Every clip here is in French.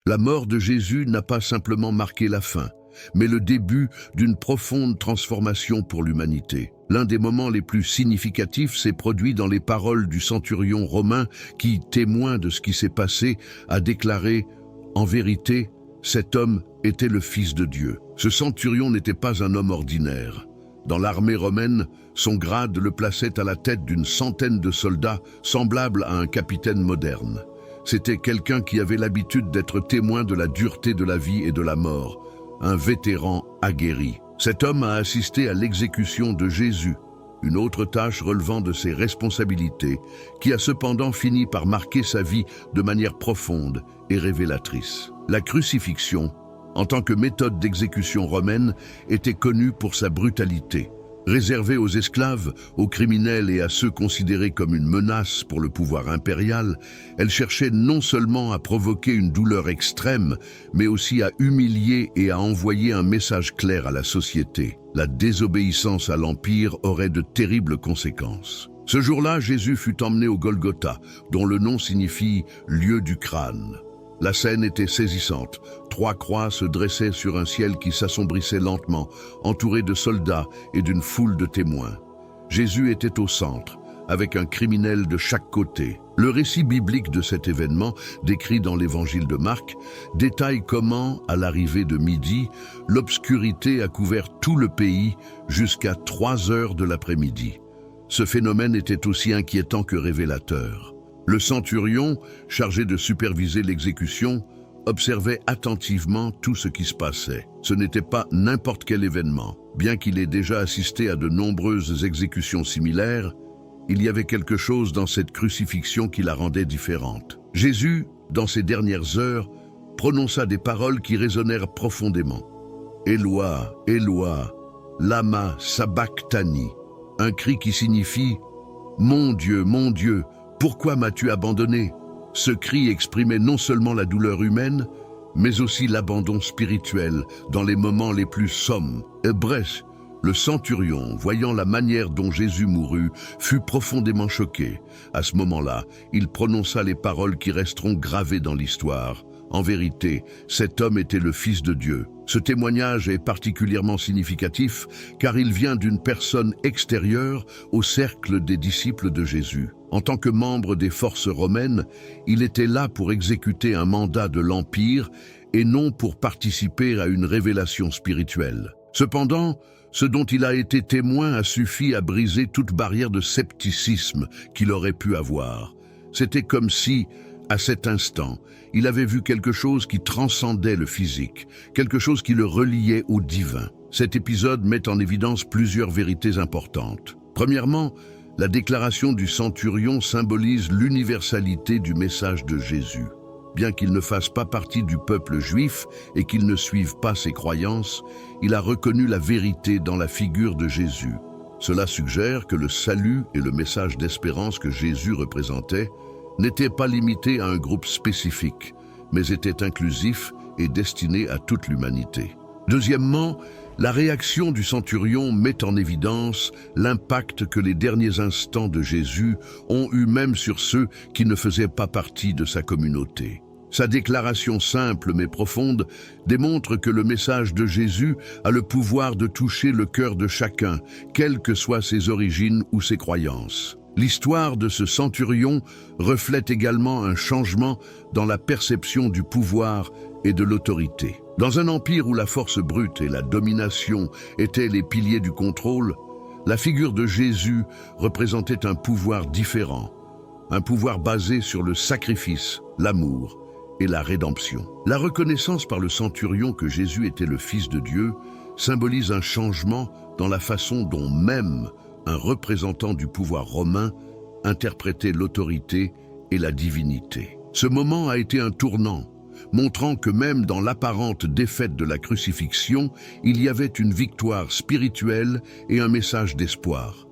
La mort de Jésus n'a pas simplement marqué la fin, mais le début d'une profonde transformation pour l'humanité. L'un des moments les plus significatifs s'est produit dans les paroles du centurion romain qui, témoin de ce qui s'est passé, a déclaré « En vérité, cet homme était le Fils de Dieu ». Ce centurion n'était pas un homme ordinaire. Dans l'armée romaine, son grade le plaçait à la tête d'une centaine de soldats, semblable à un capitaine moderne. C'était quelqu'un qui avait l'habitude d'être témoin de la dureté de la vie et de la mort, un vétéran aguerri. Cet homme a assisté à l'exécution de Jésus, une autre tâche relevant de ses responsabilités, qui a cependant fini par marquer sa vie de manière profonde et révélatrice. La crucifixion, en tant que méthode d'exécution romaine, était connue pour sa brutalité. Réservée aux esclaves, aux criminels et à ceux considérés comme une menace pour le pouvoir impérial, elle cherchait non seulement à provoquer une douleur extrême, mais aussi à humilier et à envoyer un message clair à la société. La désobéissance à l'Empire aurait de terribles conséquences. Ce jour-là, Jésus fut emmené au Golgotha, dont le nom signifie « lieu du crâne ». La scène était saisissante. 3 croix se dressaient sur un ciel qui s'assombrissait lentement, entouré de soldats et d'une foule de témoins. Jésus était au centre, avec un criminel de chaque côté. Le récit biblique de cet événement, décrit dans l'évangile de Marc, détaille comment, à l'arrivée de midi, l'obscurité a couvert tout le pays jusqu'à 3 heures de l'après-midi. Ce phénomène était aussi inquiétant que révélateur. Le centurion, chargé de superviser l'exécution, observait attentivement tout ce qui se passait. Ce n'était pas n'importe quel événement. Bien qu'il ait déjà assisté à de nombreuses exécutions similaires, il y avait quelque chose dans cette crucifixion qui la rendait différente. Jésus, dans ses dernières heures, prononça des paroles qui résonnèrent profondément. « Éloi, Éloi, lama sabachthani », un cri qui signifie « Mon Dieu, pourquoi m'as-tu abandonné ?» Ce cri exprimait non seulement la douleur humaine, mais aussi l'abandon spirituel dans les moments les plus sombres. Bref, le centurion, voyant la manière dont Jésus mourut, fut profondément choqué. À ce moment-là, il prononça les paroles qui resteront gravées dans l'histoire. En vérité, cet homme était le Fils de Dieu. Ce témoignage est particulièrement significatif car il vient d'une personne extérieure au cercle des disciples de Jésus. En tant que membre des forces romaines, il était là pour exécuter un mandat de l'Empire et non pour participer à une révélation spirituelle. Cependant, ce dont il a été témoin a suffi à briser toute barrière de scepticisme qu'il aurait pu avoir. C'était comme si, à cet instant, il avait vu quelque chose qui transcendait le physique, quelque chose qui le reliait au divin. Cet épisode met en évidence plusieurs vérités importantes. Premièrement, la déclaration du centurion symbolise l'universalité du message de Jésus. Bien qu'il ne fasse pas partie du peuple juif et qu'il ne suive pas ses croyances, il a reconnu la vérité dans la figure de Jésus. Cela suggère que le salut et le message d'espérance que Jésus représentait n'étaient pas limités à un groupe spécifique, mais étaient inclusifs et destinés à toute l'humanité. Deuxièmement, la réaction du centurion met en évidence l'impact que les derniers instants de Jésus ont eu même sur ceux qui ne faisaient pas partie de sa communauté. Sa déclaration simple mais profonde démontre que le message de Jésus a le pouvoir de toucher le cœur de chacun, quelles que soient ses origines ou ses croyances. L'histoire de ce centurion reflète également un changement dans la perception du pouvoir et de l'autorité. Dans un empire où la force brute et la domination étaient les piliers du contrôle, la figure de Jésus représentait un pouvoir différent, un pouvoir basé sur le sacrifice, l'amour et la rédemption. La reconnaissance par le centurion que Jésus était le Fils de Dieu symbolise un changement dans la façon dont même un représentant du pouvoir romain interprétait l'autorité et la divinité. Ce moment a été un tournant, montrant que même dans l'apparente défaite de la crucifixion, il y avait une victoire spirituelle et un message d'espoir.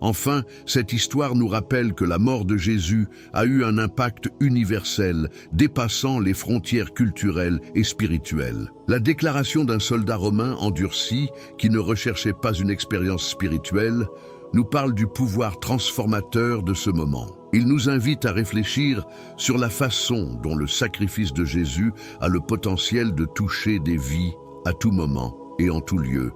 Enfin, cette histoire nous rappelle que la mort de Jésus a eu un impact universel, dépassant les frontières culturelles et spirituelles. La déclaration d'un soldat romain endurci, qui ne recherchait pas une expérience spirituelle, nous parle du pouvoir transformateur de ce moment. Il nous invite à réfléchir sur la façon dont le sacrifice de Jésus a le potentiel de toucher des vies à tout moment et en tout lieu,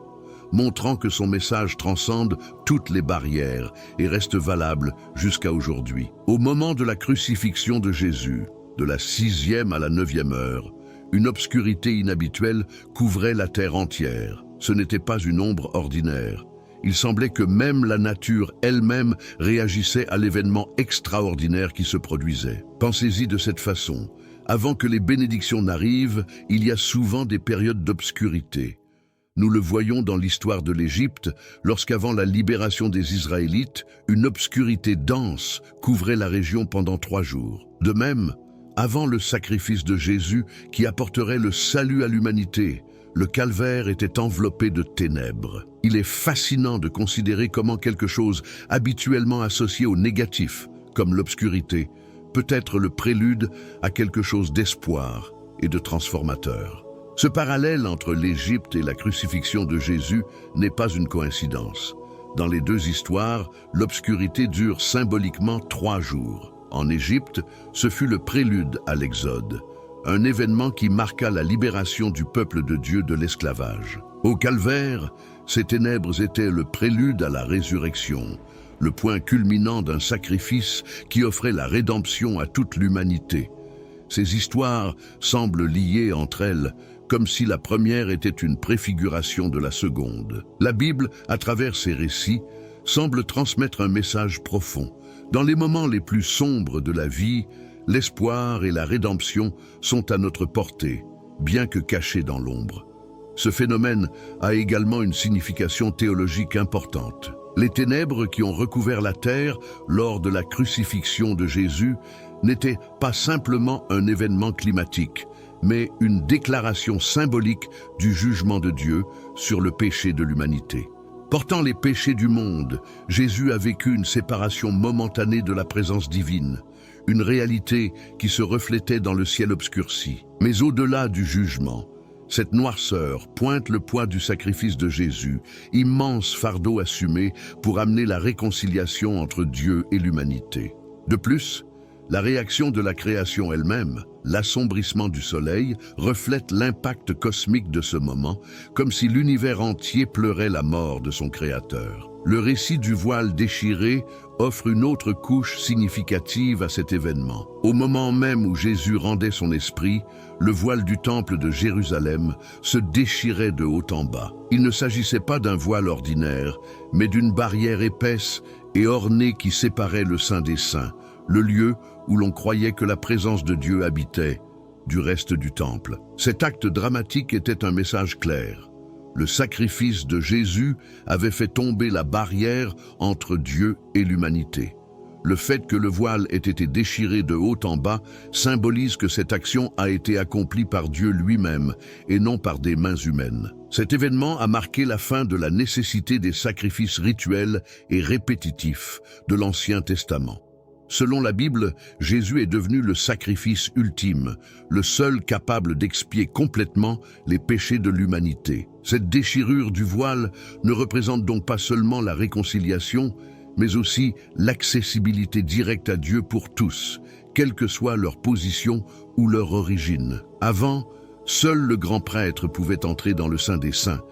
montrant que son message transcende toutes les barrières et reste valable jusqu'à aujourd'hui. Au moment de la crucifixion de Jésus, de la 6e à la 9e heure, une obscurité inhabituelle couvrait la terre entière. Ce n'était pas une ombre ordinaire. Il semblait que même la nature elle-même réagissait à l'événement extraordinaire qui se produisait. Pensez-y de cette façon. Avant que les bénédictions n'arrivent, il y a souvent des périodes d'obscurité. Nous le voyons dans l'histoire de l'Égypte, lorsqu'avant la libération des Israélites, une obscurité dense couvrait la région pendant 3 jours. De même, avant le sacrifice de Jésus qui apporterait le salut à l'humanité, le calvaire était enveloppé de ténèbres. Il est fascinant de considérer comment quelque chose habituellement associé au négatif, comme l'obscurité, peut être le prélude à quelque chose d'espoir et de transformateur. Ce parallèle entre l'Égypte et la crucifixion de Jésus n'est pas une coïncidence. Dans les 2 histoires, l'obscurité dure symboliquement 3 jours. En Égypte, ce fut le prélude à l'Exode, un événement qui marqua la libération du peuple de Dieu de l'esclavage. Au calvaire, ces ténèbres étaient le prélude à la résurrection, le point culminant d'un sacrifice qui offrait la rédemption à toute l'humanité. Ces histoires semblent liées entre elles, comme si la première était une préfiguration de la seconde. La Bible, à travers ces récits, semble transmettre un message profond. Dans les moments les plus sombres de la vie, l'espoir et la rédemption sont à notre portée, bien que cachés dans l'ombre. Ce phénomène a également une signification théologique importante. Les ténèbres qui ont recouvert la terre lors de la crucifixion de Jésus n'étaient pas simplement un événement climatique, mais une déclaration symbolique du jugement de Dieu sur le péché de l'humanité. Portant les péchés du monde, Jésus a vécu une séparation momentanée de la présence divine, une réalité qui se reflétait dans le ciel obscurci. Mais au-delà du jugement, cette noirceur pointe le poids du sacrifice de Jésus, immense fardeau assumé pour amener la réconciliation entre Dieu et l'humanité. De plus, la réaction de la création elle-même, l'assombrissement du soleil, reflète l'impact cosmique de ce moment, comme si l'univers entier pleurait la mort de son créateur. Le récit du voile déchiré offre une autre couche significative à cet événement. Au moment même où Jésus rendait son esprit, le voile du temple de Jérusalem se déchirait de haut en bas. Il ne s'agissait pas d'un voile ordinaire, mais d'une barrière épaisse et ornée qui séparait le Saint des Saints, le lieu où l'on croyait que la présence de Dieu habitait, du reste du temple. Cet acte dramatique était un message clair. Le sacrifice de Jésus avait fait tomber la barrière entre Dieu et l'humanité. Le fait que le voile ait été déchiré de haut en bas symbolise que cette action a été accomplie par Dieu lui-même et non par des mains humaines. Cet événement a marqué la fin de la nécessité des sacrifices rituels et répétitifs de l'Ancien Testament. Selon la Bible, Jésus est devenu le sacrifice ultime, le seul capable d'expier complètement les péchés de l'humanité. Cette déchirure du voile ne représente donc pas seulement la réconciliation, mais aussi l'accessibilité directe à Dieu pour tous, quelle que soit leur position ou leur origine. Avant, seul le grand prêtre pouvait entrer dans le Saint des Saints,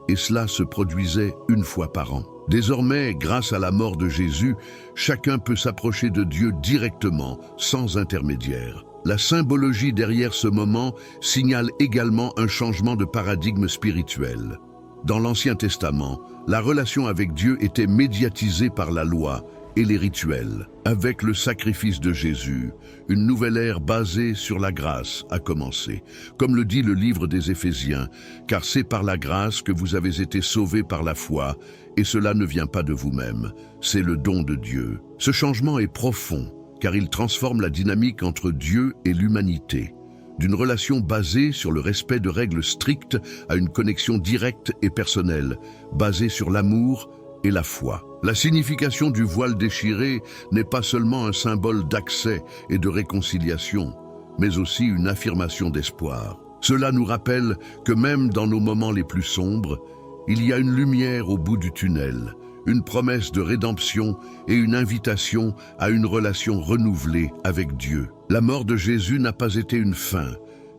et cela se produisait une fois par an. Désormais, grâce à la mort de Jésus, chacun peut s'approcher de Dieu directement, sans intermédiaire. La symbologie derrière ce moment signale également un changement de paradigme spirituel. Dans l'Ancien Testament, la relation avec Dieu était médiatisée par la loi et les rituels. Avec le sacrifice de Jésus, une nouvelle ère basée sur la grâce a commencé. Comme le dit le livre des Éphésiens, car c'est par la grâce que vous avez été sauvés par la foi, et cela ne vient pas de vous-même, c'est le don de Dieu. Ce changement est profond, car il transforme la dynamique entre Dieu et l'humanité. D'une relation basée sur le respect de règles strictes à une connexion directe et personnelle, basée sur l'amour et la foi. La signification du voile déchiré n'est pas seulement un symbole d'accès et de réconciliation, mais aussi une affirmation d'espoir. Cela nous rappelle que même dans nos moments les plus sombres, il y a une lumière au bout du tunnel, une promesse de rédemption et une invitation à une relation renouvelée avec Dieu. La mort de Jésus n'a pas été une fin,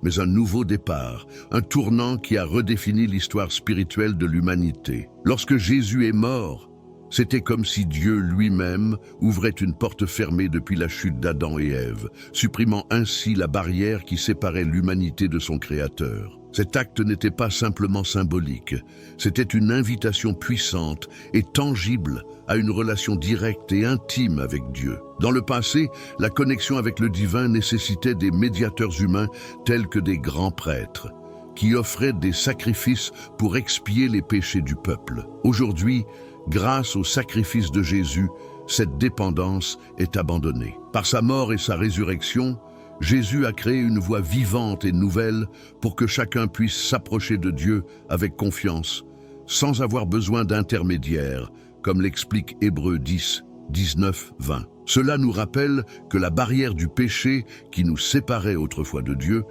mais un nouveau départ, un tournant qui a redéfini l'histoire spirituelle de l'humanité. Lorsque Jésus est mort, c'était comme si Dieu lui-même ouvrait une porte fermée depuis la chute d'Adam et Ève, supprimant ainsi la barrière qui séparait l'humanité de son Créateur. Cet acte n'était pas simplement symbolique, c'était une invitation puissante et tangible à une relation directe et intime avec Dieu. Dans le passé, la connexion avec le divin nécessitait des médiateurs humains tels que des grands prêtres, qui offraient des sacrifices pour expier les péchés du peuple. Aujourd'hui, grâce au sacrifice de Jésus, cette dépendance est abandonnée. Par sa mort et sa résurrection, Jésus a créé une voie vivante et nouvelle pour que chacun puisse s'approcher de Dieu avec confiance, sans avoir besoin d'intermédiaires, comme l'explique Hébreux 10, 19, 20. Cela nous rappelle que la barrière du péché qui nous séparait autrefois de Dieu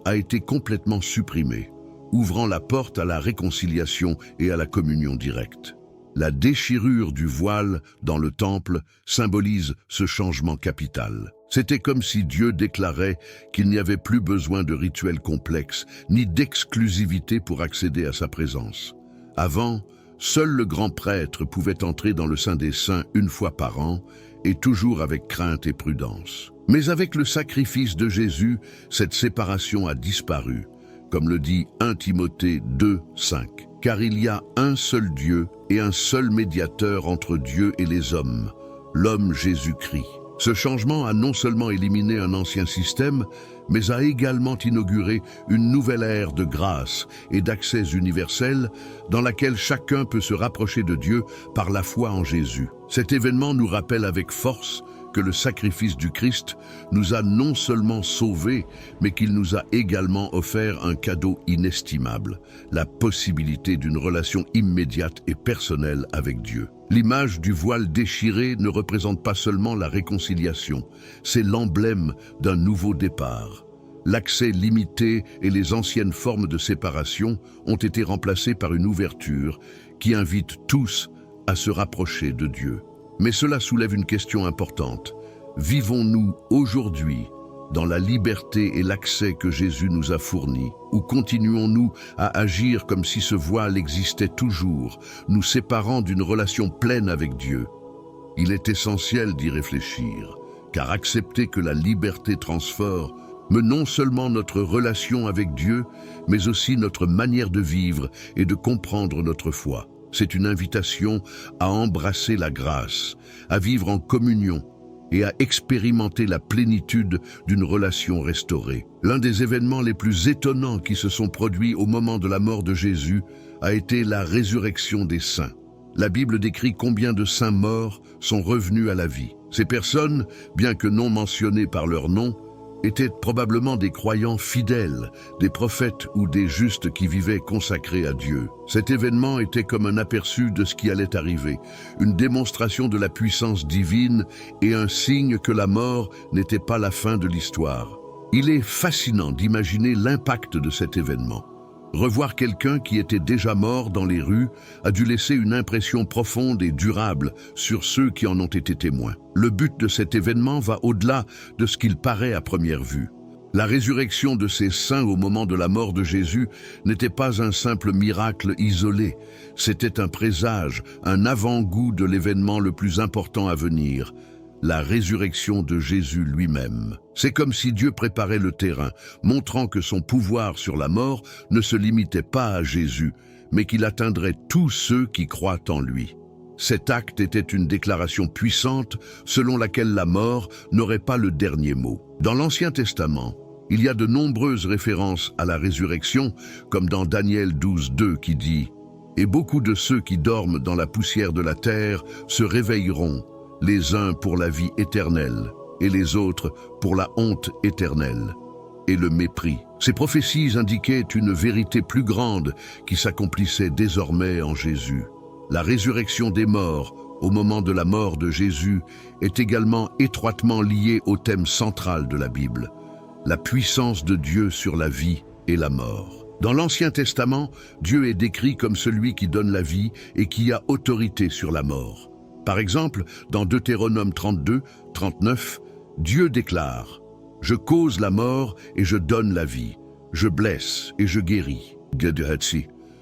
a été complètement supprimée, ouvrant la porte à la réconciliation et à la communion directe. La déchirure du voile dans le temple symbolise ce changement capital. C'était comme si Dieu déclarait qu'il n'y avait plus besoin de rituels complexes, ni d'exclusivité pour accéder à sa présence. Avant, seul le grand prêtre pouvait entrer dans le Saint des Saints une fois par an, et toujours avec crainte et prudence. Mais avec le sacrifice de Jésus, cette séparation a disparu, comme le dit 1 Timothée 2, 5. Car il y a un seul Dieu et un seul médiateur entre Dieu et les hommes, l'homme Jésus-Christ. Ce changement a non seulement éliminé un ancien système, mais a également inauguré une nouvelle ère de grâce et d'accès universel dans laquelle chacun peut se rapprocher de Dieu par la foi en Jésus. Cet événement nous rappelle avec force que le sacrifice du Christ nous a non seulement sauvés, mais qu'il nous a également offert un cadeau inestimable, la possibilité d'une relation immédiate et personnelle avec Dieu. L'image du voile déchiré ne représente pas seulement la réconciliation, c'est l'emblème d'un nouveau départ. L'accès limité et les anciennes formes de séparation ont été remplacés par une ouverture qui invite tous à se rapprocher de Dieu. Mais cela soulève une question importante. Vivons-nous aujourd'hui dans la liberté et l'accès que Jésus nous a fournis, ou continuons-nous à agir comme si ce voile existait toujours, nous séparant d'une relation pleine avec Dieu? Il est essentiel d'y réfléchir, car accepter que la liberté transforme non seulement notre relation avec Dieu, mais aussi notre manière de vivre et de comprendre notre foi. C'est une invitation à embrasser la grâce, à vivre en communion et à expérimenter la plénitude d'une relation restaurée. L'un des événements les plus étonnants qui se sont produits au moment de la mort de Jésus a été la résurrection des saints. La Bible décrit combien de saints morts sont revenus à la vie. Ces personnes, bien que non mentionnées par leur nom, étaient probablement des croyants fidèles, des prophètes ou des justes qui vivaient consacrés à Dieu. Cet événement était comme un aperçu de ce qui allait arriver, une démonstration de la puissance divine et un signe que la mort n'était pas la fin de l'histoire. Il est fascinant d'imaginer l'impact de cet événement. Revoir quelqu'un qui était déjà mort dans les rues a dû laisser une impression profonde et durable sur ceux qui en ont été témoins. Le but de cet événement va au-delà de ce qu'il paraît à première vue. La résurrection de ces saints au moment de la mort de Jésus n'était pas un simple miracle isolé, c'était un présage, un avant-goût de l'événement le plus important à venir, la résurrection de Jésus lui-même. C'est comme si Dieu préparait le terrain, montrant que son pouvoir sur la mort ne se limitait pas à Jésus, mais qu'il atteindrait tous ceux qui croient en lui. Cet acte était une déclaration puissante selon laquelle la mort n'aurait pas le dernier mot. Dans l'Ancien Testament, il y a de nombreuses références à la résurrection, comme dans Daniel 12, 2 qui dit « Et beaucoup de ceux qui dorment dans la poussière de la terre se réveilleront, les uns pour la vie éternelle, et les autres pour la honte éternelle et le mépris. » Ces prophéties indiquaient une vérité plus grande qui s'accomplissait désormais en Jésus. La résurrection des morts, au moment de la mort de Jésus, est également étroitement liée au thème central de la Bible, la puissance de Dieu sur la vie et la mort. Dans l'Ancien Testament, Dieu est décrit comme celui qui donne la vie et qui a autorité sur la mort. Par exemple, dans Deutéronome 32, 39, Dieu déclare « Je cause la mort et je donne la vie. Je blesse et je guéris. »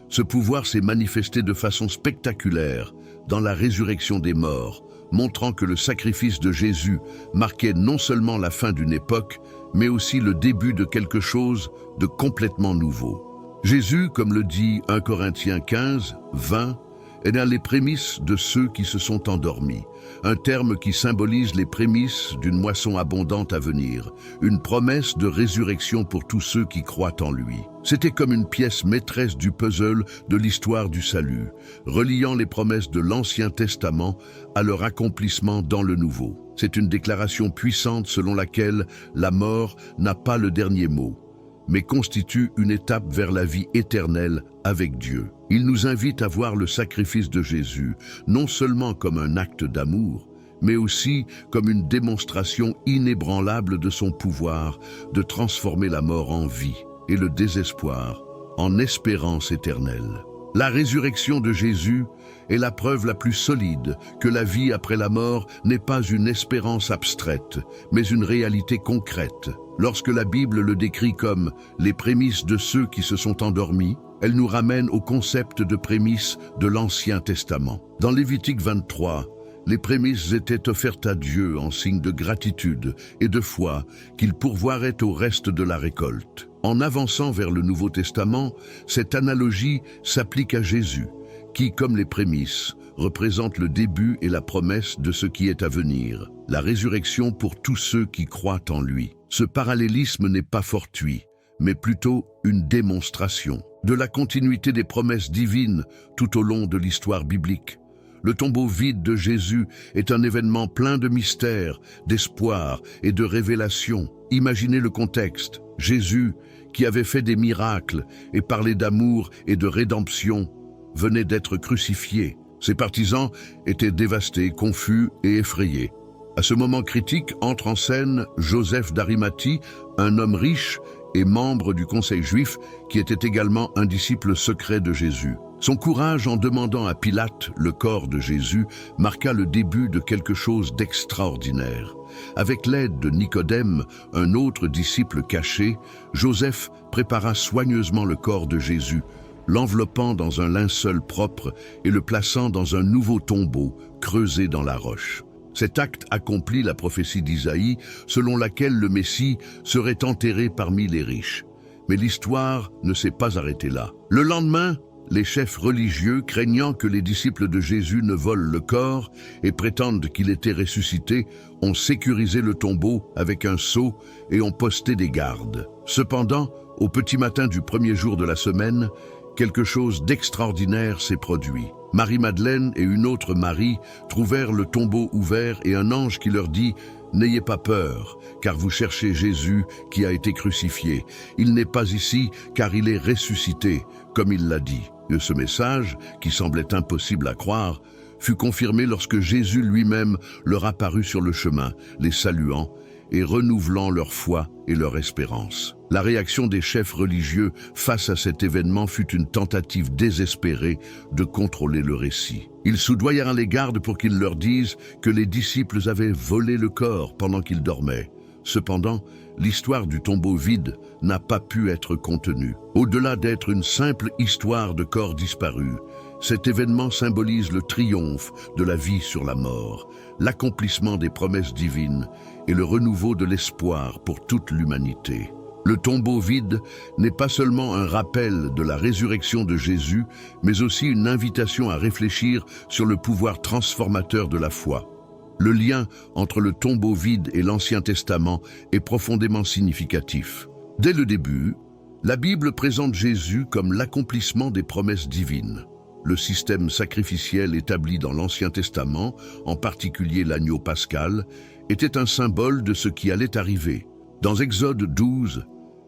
Ce pouvoir s'est manifesté de façon spectaculaire dans la résurrection des morts, montrant que le sacrifice de Jésus marquait non seulement la fin d'une époque, mais aussi le début de quelque chose de complètement nouveau. Jésus, comme le dit 1 Corinthiens 15, 20, est dans les prémices de ceux qui se sont endormis, un terme qui symbolise les prémices d'une moisson abondante à venir, une promesse de résurrection pour tous ceux qui croient en lui. C'était comme une pièce maîtresse du puzzle de l'histoire du salut, reliant les promesses de l'Ancien Testament à leur accomplissement dans le Nouveau. C'est une déclaration puissante selon laquelle la mort n'a pas le dernier mot, mais constitue une étape vers la vie éternelle avec Dieu. Il nous invite à voir le sacrifice de Jésus, non seulement comme un acte d'amour, mais aussi comme une démonstration inébranlable de son pouvoir de transformer la mort en vie et le désespoir en espérance éternelle. La résurrection de Jésus est la preuve la plus solide que la vie après la mort n'est pas une espérance abstraite, mais une réalité concrète. Lorsque la Bible le décrit comme les prémices de ceux qui se sont endormis, elle nous ramène au concept de prémices de l'Ancien Testament. Dans Lévitique 23, les prémices étaient offertes à Dieu en signe de gratitude et de foi qu'il pourvoirait au reste de la récolte. En avançant vers le Nouveau Testament, cette analogie s'applique à Jésus, qui, comme les prémices, représente le début et la promesse de ce qui est à venir, la résurrection pour tous ceux qui croient en lui. Ce parallélisme n'est pas fortuit, mais plutôt une démonstration de la continuité des promesses divines tout au long de l'histoire biblique. Le tombeau vide de Jésus est un événement plein de mystères, d'espoir et de révélation. Imaginez le contexte. Jésus, qui avait fait des miracles et parlé d'amour et de rédemption, venait d'être crucifié. Ses partisans étaient dévastés, confus et effrayés. À ce moment critique entre en scène Joseph d'Arimathie, un homme riche et membre du conseil juif qui était également un disciple secret de Jésus. Son courage en demandant à Pilate le corps de Jésus marqua le début de quelque chose d'extraordinaire. Avec l'aide de Nicodème, un autre disciple caché, Joseph prépara soigneusement le corps de Jésus, l'enveloppant dans un linceul propre et le plaçant dans un nouveau tombeau creusé dans la roche. Cet acte accomplit la prophétie d'Isaïe selon laquelle le Messie serait enterré parmi les riches. Mais l'histoire ne s'est pas arrêtée là. Le lendemain, les chefs religieux, craignant que les disciples de Jésus ne volent le corps et prétendent qu'il était ressuscité, ont sécurisé le tombeau avec un sceau et ont posté des gardes. Cependant, au petit matin du premier jour de la semaine, quelque chose d'extraordinaire s'est produit. Marie-Madeleine et une autre Marie trouvèrent le tombeau ouvert et un ange qui leur dit « N'ayez pas peur, car vous cherchez Jésus qui a été crucifié. Il n'est pas ici, car il est ressuscité, comme il l'a dit. » Et ce message, qui semblait impossible à croire, fut confirmé lorsque Jésus lui-même leur apparut sur le chemin, les saluant et renouvelant leur foi et leur espérance. La réaction des chefs religieux face à cet événement fut une tentative désespérée de contrôler le récit. Ils soudoyèrent les gardes pour qu'ils leur disent que les disciples avaient volé le corps pendant qu'ils dormaient. Cependant, l'histoire du tombeau vide n'a pas pu être contenue. Au-delà d'être une simple histoire de corps disparus, cet événement symbolise le triomphe de la vie sur la mort, l'accomplissement des promesses divines et le renouveau de l'espoir pour toute l'humanité. Le tombeau vide n'est pas seulement un rappel de la résurrection de Jésus, mais aussi une invitation à réfléchir sur le pouvoir transformateur de la foi. Le lien entre le tombeau vide et l'Ancien Testament est profondément significatif. Dès le début, la Bible présente Jésus comme l'accomplissement des promesses divines. Le système sacrificiel établi dans l'Ancien Testament, en particulier l'agneau pascal, était un symbole de ce qui allait arriver. Dans Exode 12,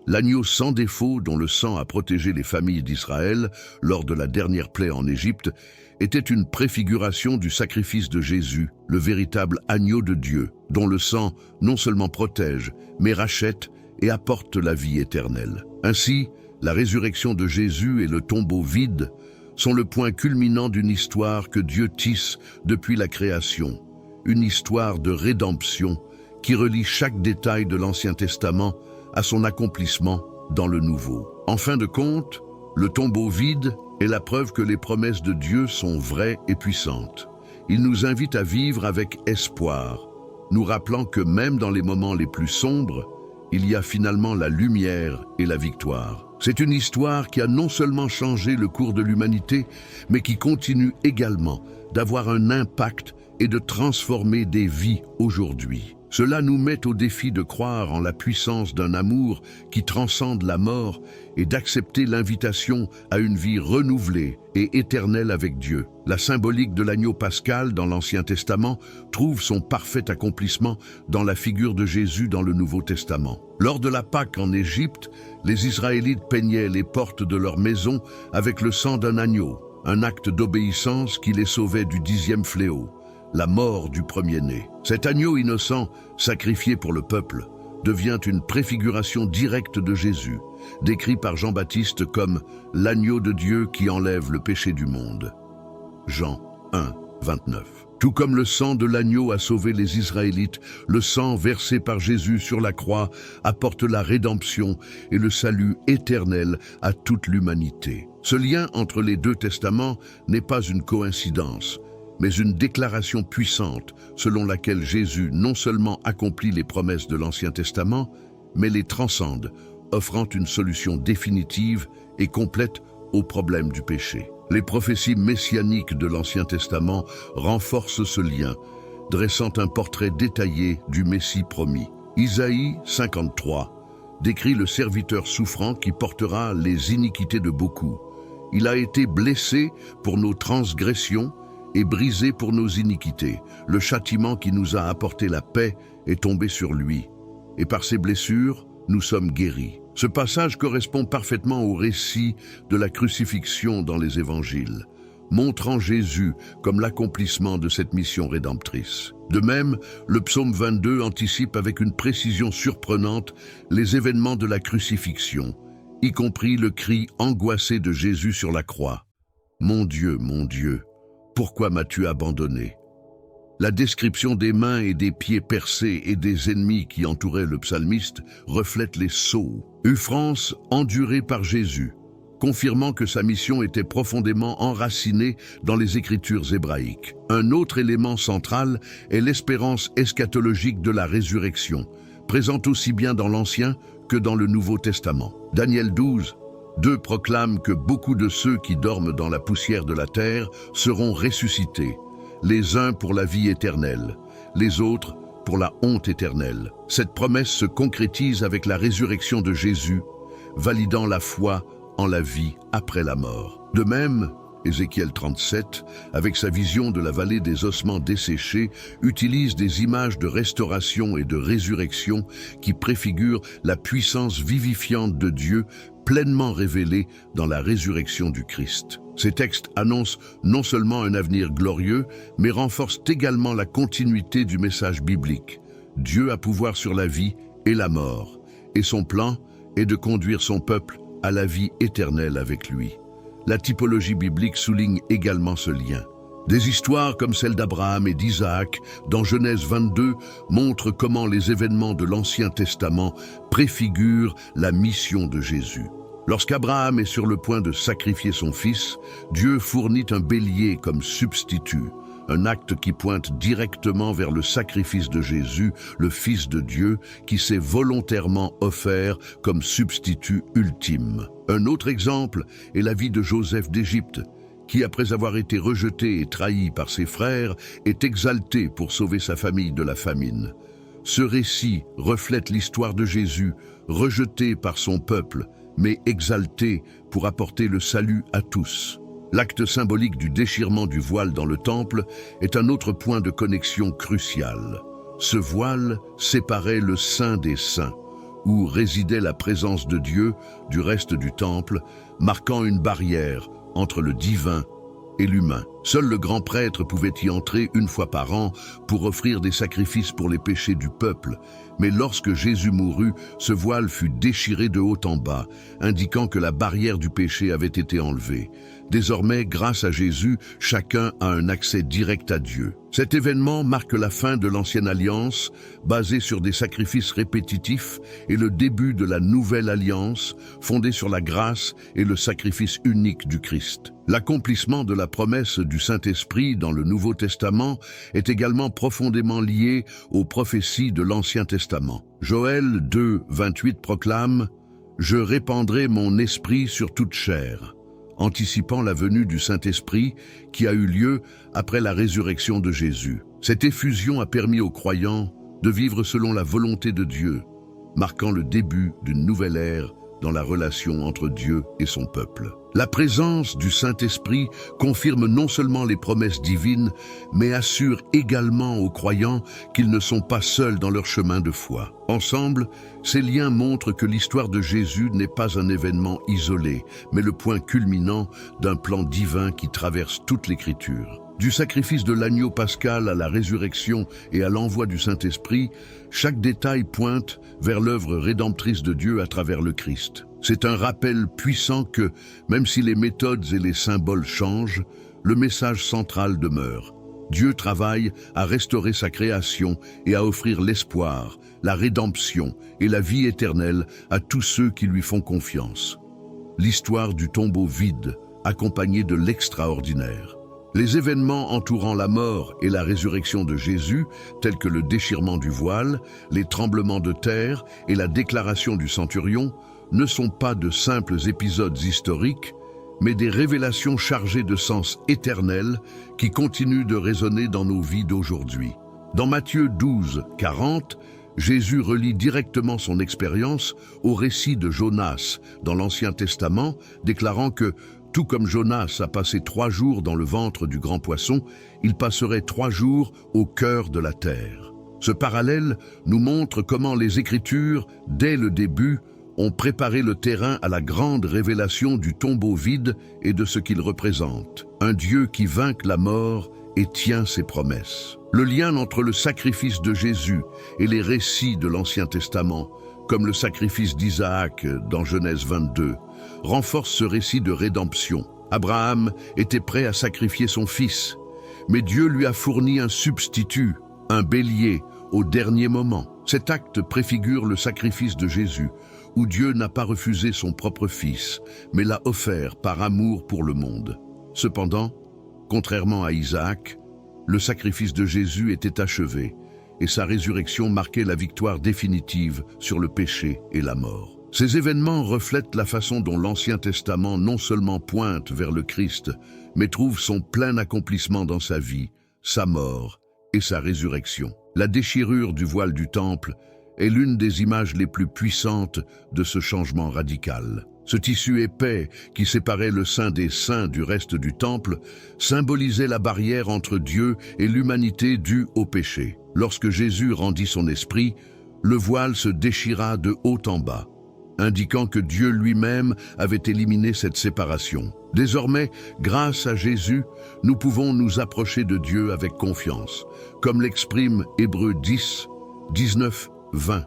l'agneau sans défaut dont le sang a protégé les familles d'Israël lors de la dernière plaie en Égypte était une préfiguration du sacrifice de Jésus, le véritable agneau de Dieu, dont le sang non seulement protège, mais rachète et apporte la vie éternelle. Ainsi, La résurrection de Jésus et le tombeau vide sont le point culminant d'une histoire que Dieu tisse depuis la création, une histoire de rédemption qui relie chaque détail de l'Ancien Testament à son accomplissement dans le Nouveau. En fin de compte, le tombeau vide est la preuve que les promesses de Dieu sont vraies et puissantes. Il nous invite à vivre avec espoir, nous rappelant que même dans les moments les plus sombres, il y a finalement la lumière et la victoire. C'est une histoire qui a non seulement changé le cours de l'humanité, mais qui continue également d'avoir un impact et de transformer des vies aujourd'hui. Cela nous met au défi de croire en la puissance d'un amour qui transcende la mort et d'accepter l'invitation à une vie renouvelée et éternelle avec Dieu. La symbolique de l'agneau pascal dans l'Ancien Testament trouve son parfait accomplissement dans la figure de Jésus dans le Nouveau Testament. Lors de la Pâque en Égypte, les Israélites peignaient les portes de leur maison avec le sang d'un agneau, un acte d'obéissance qui les sauvait du 10e fléau, la mort du premier-né. Cet agneau innocent, sacrifié pour le peuple, devient une préfiguration directe de Jésus, décrit par Jean-Baptiste comme « l'agneau de Dieu qui enlève le péché du monde ». Jean 1, 29. Tout comme le sang de l'agneau a sauvé les Israélites, le sang versé par Jésus sur la croix apporte la rédemption et le salut éternel à toute l'humanité. Ce lien entre les deux testaments n'est pas une coïncidence, mais une déclaration puissante selon laquelle Jésus non seulement accomplit les promesses de l'Ancien Testament, mais les transcende, offrant une solution définitive et complète au problème du péché. Les prophéties messianiques de l'Ancien Testament renforcent ce lien, dressant un portrait détaillé du Messie promis. Isaïe 53 décrit le serviteur souffrant qui portera les iniquités de beaucoup. Il a été blessé pour nos transgressions et brisé pour nos iniquités. Le châtiment qui nous a apporté la paix est tombé sur lui, et par ses blessures, nous sommes guéris. Ce passage correspond parfaitement au récit de la crucifixion dans les évangiles, montrant Jésus comme l'accomplissement de cette mission rédemptrice. De même, le psaume 22 anticipe avec une précision surprenante les événements de la crucifixion, y compris le cri angoissé de Jésus sur la croix. « Mon Dieu, pourquoi m'as-tu abandonné ?» La description des mains et des pieds percés et des ennemis qui entouraient le psalmiste reflète les sceaux. Souffrance endurée par Jésus, confirmant que sa mission était profondément enracinée dans les Écritures hébraïques. Un autre élément central est l'espérance eschatologique de la résurrection, présente aussi bien dans l'Ancien que dans le Nouveau Testament. Daniel 12, 2 proclame que beaucoup de ceux qui dorment dans la poussière de la terre seront ressuscités, les uns pour la vie éternelle, les autres pour la honte éternelle. Cette promesse se concrétise avec la résurrection de Jésus, validant la foi en la vie après la mort. De même, Ézéchiel 37, avec sa vision de la vallée des ossements desséchés, utilise des images de restauration et de résurrection qui préfigurent la puissance vivifiante de Dieu pleinement révélée dans la résurrection du Christ. Ces textes annoncent non seulement un avenir glorieux, mais renforcent également la continuité du message biblique. Dieu a pouvoir sur la vie et la mort, et son plan est de conduire son peuple à la vie éternelle avec lui. La typologie biblique souligne également ce lien. Des histoires comme celle d'Abraham et d'Isaac dans Genèse 22 montrent comment les événements de l'Ancien Testament préfigurent la mission de Jésus. Lorsqu'Abraham est sur le point de sacrifier son fils, Dieu fournit un bélier comme substitut, un acte qui pointe directement vers le sacrifice de Jésus, le Fils de Dieu, qui s'est volontairement offert comme substitut ultime. Un autre exemple est la vie de Joseph d'Égypte, qui, après avoir été rejeté et trahi par ses frères, est exalté pour sauver sa famille de la famine. Ce récit reflète l'histoire de Jésus, rejeté par son peuple, mais exalté pour apporter le salut à tous. L'acte symbolique du déchirement du voile dans le temple est un autre point de connexion crucial. Ce voile séparait le Saint des Saints, où résidait la présence de Dieu du reste du temple, marquant une barrière entre le divin et l'humain. Seul le grand prêtre pouvait y entrer une fois par an pour offrir des sacrifices pour les péchés du peuple. Mais lorsque Jésus mourut, ce voile fut déchiré de haut en bas, indiquant que la barrière du péché avait été enlevée. Désormais, grâce à Jésus, chacun a un accès direct à Dieu. Cet événement marque la fin de l'ancienne alliance, basée sur des sacrifices répétitifs, et le début de la nouvelle alliance, fondée sur la grâce et le sacrifice unique du Christ. L'accomplissement de la promesse du Saint-Esprit dans le Nouveau Testament est également profondément lié aux prophéties de l'Ancien Testament. Joël 2, 28 proclame « Je répandrai mon esprit sur toute chair », anticipant la venue du Saint-Esprit qui a eu lieu après la résurrection de Jésus. Cette effusion a permis aux croyants de vivre selon la volonté de Dieu, marquant le début d'une nouvelle ère dans la relation entre Dieu et son peuple. La présence du Saint-Esprit confirme non seulement les promesses divines, mais assure également aux croyants qu'ils ne sont pas seuls dans leur chemin de foi. Ensemble, ces liens montrent que l'histoire de Jésus n'est pas un événement isolé, mais le point culminant d'un plan divin qui traverse toute l'Écriture. Du sacrifice de l'agneau pascal à la résurrection et à l'envoi du Saint-Esprit, chaque détail pointe vers l'œuvre rédemptrice de Dieu à travers le Christ. C'est un rappel puissant que, même si les méthodes et les symboles changent, le message central demeure. Dieu travaille à restaurer sa création et à offrir l'espoir, la rédemption et la vie éternelle à tous ceux qui lui font confiance. L'histoire du tombeau vide, accompagnée de l'extraordinaire. Les événements entourant la mort et la résurrection de Jésus, tels que le déchirement du voile, les tremblements de terre et la déclaration du centurion, ne sont pas de simples épisodes historiques, mais des révélations chargées de sens éternel qui continuent de résonner dans nos vies d'aujourd'hui. Dans Matthieu 12, 40, Jésus relie directement son expérience au récit de Jonas dans l'Ancien Testament, déclarant que tout comme Jonas a passé 3 jours dans le ventre du grand poisson, il passerait 3 jours au cœur de la terre. Ce parallèle nous montre comment les Écritures, dès le début, ont préparé le terrain à la grande révélation du tombeau vide et de ce qu'il représente. Un Dieu qui vainque la mort et tient ses promesses. Le lien entre le sacrifice de Jésus et les récits de l'Ancien Testament, comme le sacrifice d'Isaac dans Genèse 22, renforce ce récit de rédemption. Abraham était prêt à sacrifier son fils, mais Dieu lui a fourni un substitut, un bélier, au dernier moment. Cet acte préfigure le sacrifice de Jésus, où Dieu n'a pas refusé son propre fils, mais l'a offert par amour pour le monde. Cependant, contrairement à Isaac, le sacrifice de Jésus était achevé, et sa résurrection marquait la victoire définitive sur le péché et la mort. Ces événements reflètent la façon dont l'Ancien Testament non seulement pointe vers le Christ, mais trouve son plein accomplissement dans sa vie, sa mort et sa résurrection. La déchirure du voile du temple est l'une des images les plus puissantes de ce changement radical. Ce tissu épais qui séparait le Saint des Saints du reste du temple symbolisait la barrière entre Dieu et l'humanité due au péché. Lorsque Jésus rendit son esprit, le voile se déchira de haut en bas, indiquant que Dieu lui-même avait éliminé cette séparation. Désormais, grâce à Jésus, nous pouvons nous approcher de Dieu avec confiance, comme l'exprime Hébreux 10, 19, 20.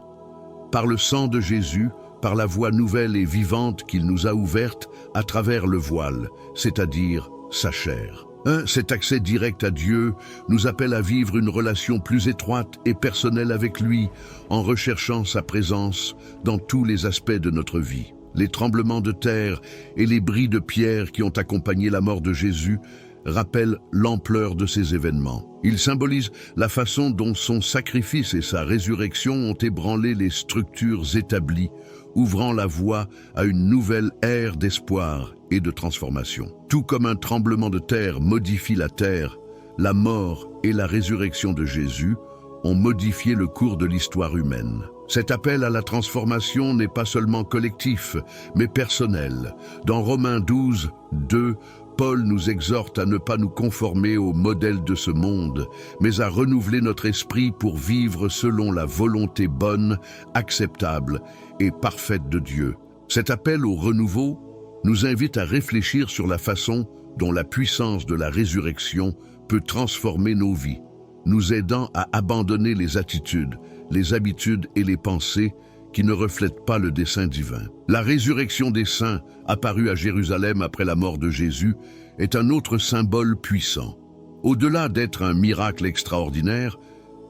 Par le sang de Jésus, par la voie nouvelle et vivante qu'il nous a ouverte à travers le voile, c'est-à-dire sa chair. Cet accès direct à Dieu nous appelle à vivre une relation plus étroite et personnelle avec lui, en recherchant sa présence dans tous les aspects de notre vie. Les tremblements de terre et les bris de pierre qui ont accompagné la mort de Jésus rappellent l'ampleur de ces événements. Ils symbolisent la façon dont son sacrifice et sa résurrection ont ébranlé les structures établies, ouvrant la voie à une nouvelle ère d'espoir et de transformation. Tout comme un tremblement de terre modifie la terre, la mort et la résurrection de Jésus ont modifié le cours de l'histoire humaine. Cet appel à la transformation n'est pas seulement collectif, mais personnel. Dans Romains 12, 2, Paul nous exhorte à ne pas nous conformer au modèle de ce monde, mais à renouveler notre esprit pour vivre selon la volonté bonne, acceptable et parfaite de Dieu. Cet appel au renouveau nous invite à réfléchir sur la façon dont la puissance de la résurrection peut transformer nos vies, nous aidant à abandonner les attitudes, les habitudes et les pensées qui ne reflètent pas le dessein divin. La résurrection des saints, apparue à Jérusalem après la mort de Jésus, est un autre symbole puissant. Au-delà d'être un miracle extraordinaire,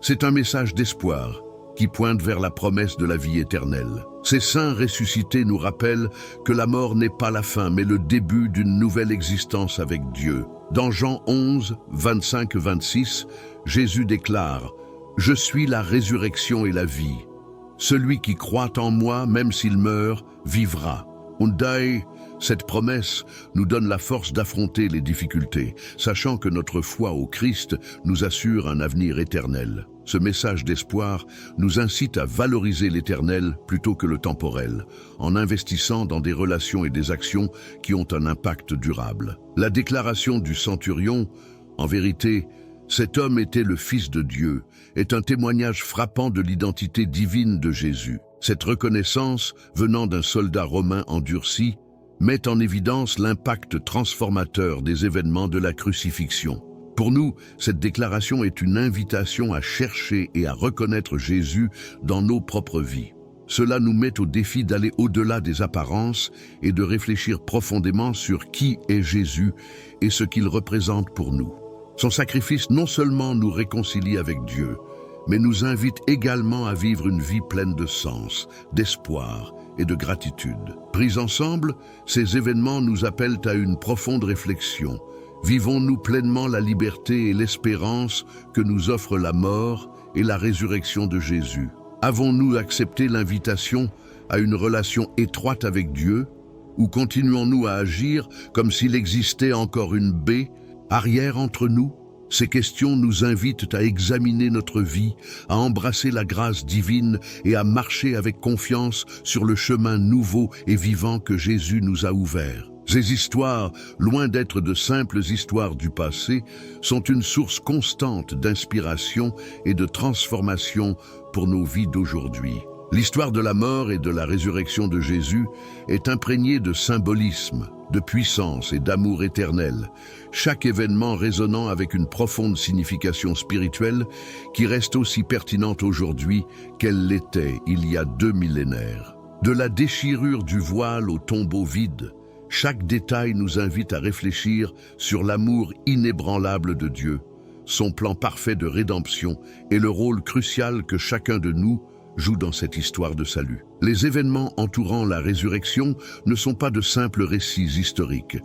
c'est un message d'espoir qui pointe vers la promesse de la vie éternelle. Ces saints ressuscités nous rappellent que la mort n'est pas la fin, mais le début d'une nouvelle existence avec Dieu. Dans Jean 11, 25-26, Jésus déclare « Je suis la résurrection et la vie. Celui qui croit en moi, même s'il meurt, vivra. » Cette promesse nous donne la force d'affronter les difficultés, sachant que notre foi au Christ nous assure un avenir éternel. Ce message d'espoir nous incite à valoriser l'éternel plutôt que le temporel, en investissant dans des relations et des actions qui ont un impact durable. La déclaration du centurion, en vérité, cet homme était le Fils de Dieu, est un témoignage frappant de l'identité divine de Jésus. Cette reconnaissance, venant d'un soldat romain endurci, met en évidence l'impact transformateur des événements de la crucifixion. Pour nous, cette déclaration est une invitation à chercher et à reconnaître Jésus dans nos propres vies. Cela nous met au défi d'aller au-delà des apparences et de réfléchir profondément sur qui est Jésus et ce qu'il représente pour nous. Son sacrifice non seulement nous réconcilie avec Dieu, mais nous invite également à vivre une vie pleine de sens, d'espoir et de gratitude. Pris ensemble, ces événements nous appellent à une profonde réflexion. Vivons-nous pleinement la liberté et l'espérance que nous offrent la mort et la résurrection de Jésus? Avons-nous accepté l'invitation à une relation étroite avec Dieu, ou continuons-nous à agir comme s'il existait encore une baie arrière entre nous? Ces questions nous invitent à examiner notre vie, à embrasser la grâce divine et à marcher avec confiance sur le chemin nouveau et vivant que Jésus nous a ouvert. Ces histoires, loin d'être de simples histoires du passé, sont une source constante d'inspiration et de transformation pour nos vies d'aujourd'hui. L'histoire de la mort et de la résurrection de Jésus est imprégnée de symbolisme, de puissance et d'amour éternel, chaque événement résonnant avec une profonde signification spirituelle qui reste aussi pertinente aujourd'hui qu'elle l'était il y a 2 millénaires. De la déchirure du voile au tombeau vide, chaque détail nous invite à réfléchir sur l'amour inébranlable de Dieu, son plan parfait de rédemption et le rôle crucial que chacun de nous joue dans cette histoire de salut. Les événements entourant la résurrection ne sont pas de simples récits historiques.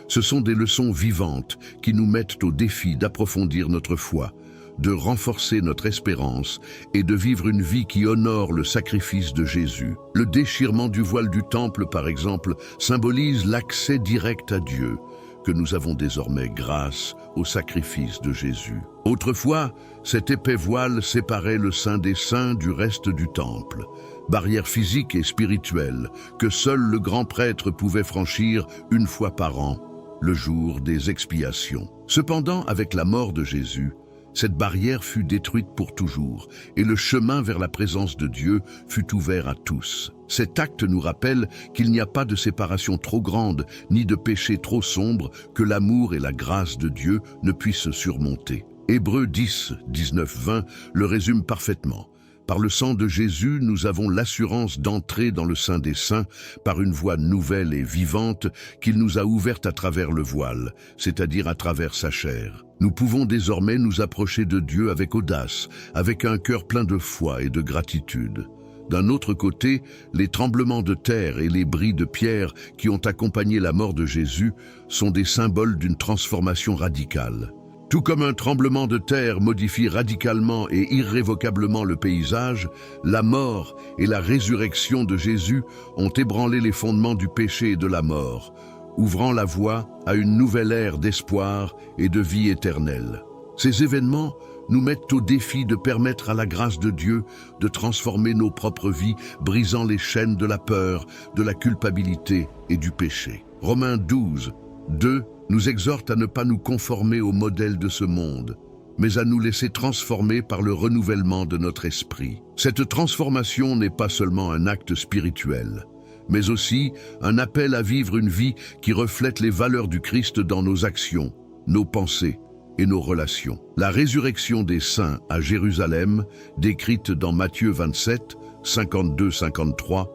Ce sont des leçons vivantes qui nous mettent au défi d'approfondir notre foi, de renforcer notre espérance et de vivre une vie qui honore le sacrifice de Jésus. Le déchirement du voile du temple, par exemple, symbolise l'accès direct à Dieu, que nous avons désormais grâce au sacrifice de Jésus. Autrefois, cet épais voile séparait le Saint des Saints du reste du temple, barrière physique et spirituelle que seul le grand prêtre pouvait franchir une fois par an, le jour des expiations. Cependant, avec la mort de Jésus, cette barrière fut détruite pour toujours et le chemin vers la présence de Dieu fut ouvert à tous. Cet acte nous rappelle qu'il n'y a pas de séparation trop grande ni de péché trop sombre que l'amour et la grâce de Dieu ne puissent surmonter. Hébreux 10, 19, 20 le résume parfaitement. Par le sang de Jésus, nous avons l'assurance d'entrer dans le sein des saints par une voie nouvelle et vivante qu'il nous a ouverte à travers le voile, c'est-à-dire à travers sa chair. Nous pouvons désormais nous approcher de Dieu avec audace, avec un cœur plein de foi et de gratitude. D'un autre côté, les tremblements de terre et les bris de pierre qui ont accompagné la mort de Jésus sont des symboles d'une transformation radicale. Tout comme un tremblement de terre modifie radicalement et irrévocablement le paysage, la mort et la résurrection de Jésus ont ébranlé les fondements du péché et de la mort, ouvrant la voie à une nouvelle ère d'espoir et de vie éternelle. Ces événements nous mettent au défi de permettre à la grâce de Dieu de transformer nos propres vies, brisant les chaînes de la peur, de la culpabilité et du péché. Romains 12, 2 nous exhorte à ne pas nous conformer au modèle de ce monde, mais à nous laisser transformer par le renouvellement de notre esprit. Cette transformation n'est pas seulement un acte spirituel, mais aussi un appel à vivre une vie qui reflète les valeurs du Christ dans nos actions, nos pensées et nos relations. La résurrection des saints à Jérusalem, décrite dans Matthieu 27, 52-53,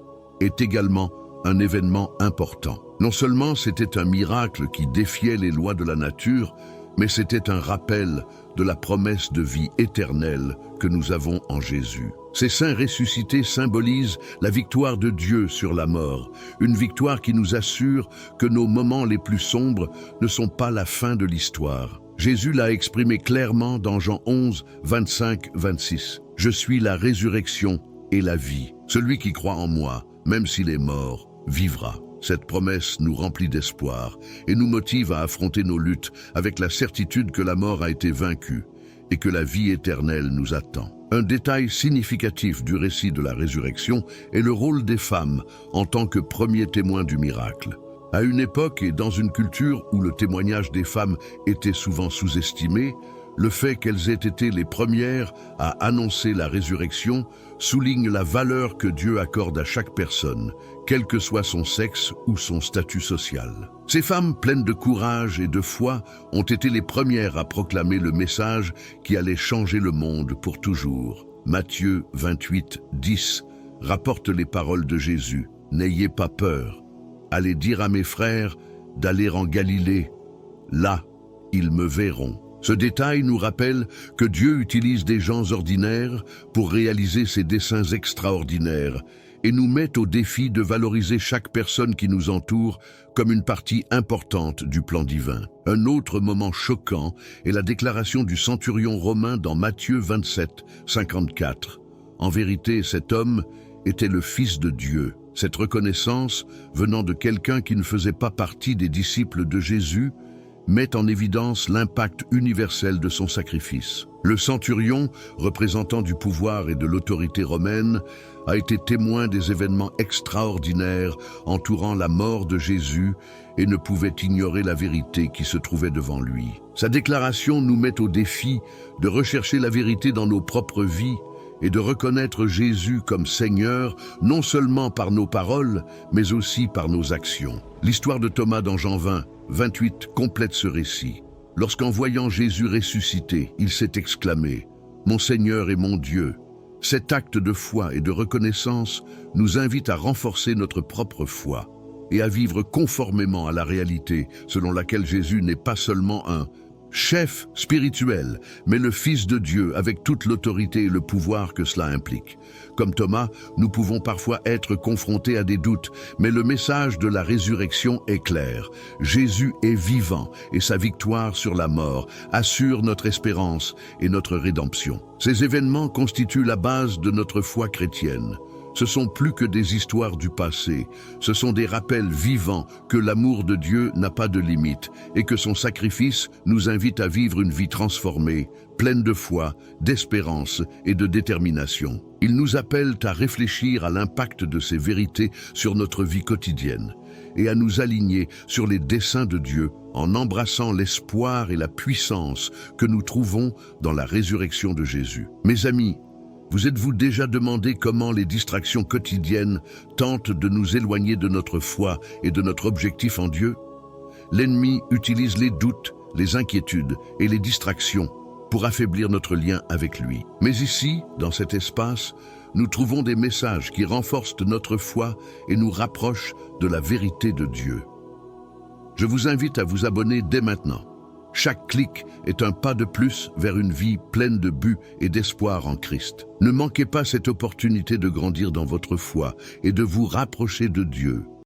est également un événement important. Non seulement c'était un miracle qui défiait les lois de la nature, mais c'était un rappel de la promesse de vie éternelle que nous avons en Jésus. Ces saints ressuscités symbolisent la victoire de Dieu sur la mort, une victoire qui nous assure que nos moments les plus sombres ne sont pas la fin de l'histoire. Jésus l'a exprimé clairement dans Jean 11, 25-26. « Je suis la résurrection et la vie. Celui qui croit en moi, même s'il est mort, vivra. » Cette promesse nous remplit d'espoir et nous motive à affronter nos luttes avec la certitude que la mort a été vaincue et que la vie éternelle nous attend. Un détail significatif du récit de la résurrection est le rôle des femmes en tant que premiers témoins du miracle. À une époque et dans une culture où le témoignage des femmes était souvent sous-estimé, le fait qu'elles aient été les premières à annoncer la résurrection souligne la valeur que Dieu accorde à chaque personne, quel que soit son sexe ou son statut social. Ces femmes pleines de courage et de foi ont été les premières à proclamer le message qui allait changer le monde pour toujours. Matthieu 28, 10 rapporte les paroles de Jésus. « N'ayez pas peur. Allez dire à mes frères d'aller en Galilée. Là, ils me verront. » Ce détail nous rappelle que Dieu utilise des gens ordinaires pour réaliser ses desseins extraordinaires et nous met au défi de valoriser chaque personne qui nous entoure comme une partie importante du plan divin. Un autre moment choquant est la déclaration du centurion romain dans Matthieu 27, 54. En vérité, cet homme était le Fils de Dieu. Cette reconnaissance, venant de quelqu'un qui ne faisait pas partie des disciples de Jésus, met en évidence l'impact universel de son sacrifice. Le centurion, représentant du pouvoir et de l'autorité romaine, a été témoin des événements extraordinaires entourant la mort de Jésus et ne pouvait ignorer la vérité qui se trouvait devant lui. Sa déclaration nous met au défi de rechercher la vérité dans nos propres vies et de reconnaître Jésus comme Seigneur, non seulement par nos paroles, mais aussi par nos actions. L'histoire de Thomas dans Jean 20, 28 complète ce récit. Lorsqu'en voyant Jésus ressuscité, il s'est exclamé « Mon Seigneur et mon Dieu ». Cet acte de foi et de reconnaissance nous invite à renforcer notre propre foi et à vivre conformément à la réalité selon laquelle Jésus n'est pas seulement un chef spirituel, mais le Fils de Dieu avec toute l'autorité et le pouvoir que cela implique. Comme Thomas, nous pouvons parfois être confrontés à des doutes, mais le message de la résurrection est clair. Jésus est vivant et sa victoire sur la mort assure notre espérance et notre rédemption. Ces événements constituent la base de notre foi chrétienne. Ce sont plus que des histoires du passé, ce sont des rappels vivants que l'amour de Dieu n'a pas de limite et que son sacrifice nous invite à vivre une vie transformée, pleine de foi, d'espérance et de détermination. Ils nous appellent à réfléchir à l'impact de ces vérités sur notre vie quotidienne et à nous aligner sur les desseins de Dieu en embrassant l'espoir et la puissance que nous trouvons dans la résurrection de Jésus. Mes amis, vous êtes-vous déjà demandé comment les distractions quotidiennes tentent de nous éloigner de notre foi et de notre objectif en Dieu? L'ennemi utilise les doutes, les inquiétudes et les distractions pour affaiblir notre lien avec lui. Mais ici, dans cet espace, nous trouvons des messages qui renforcent notre foi et nous rapprochent de la vérité de Dieu. Je vous invite à vous abonner dès maintenant. Chaque clic est un pas de plus vers une vie pleine de but et d'espoir en Christ. Ne manquez pas cette opportunité de grandir dans votre foi et de vous rapprocher de Dieu.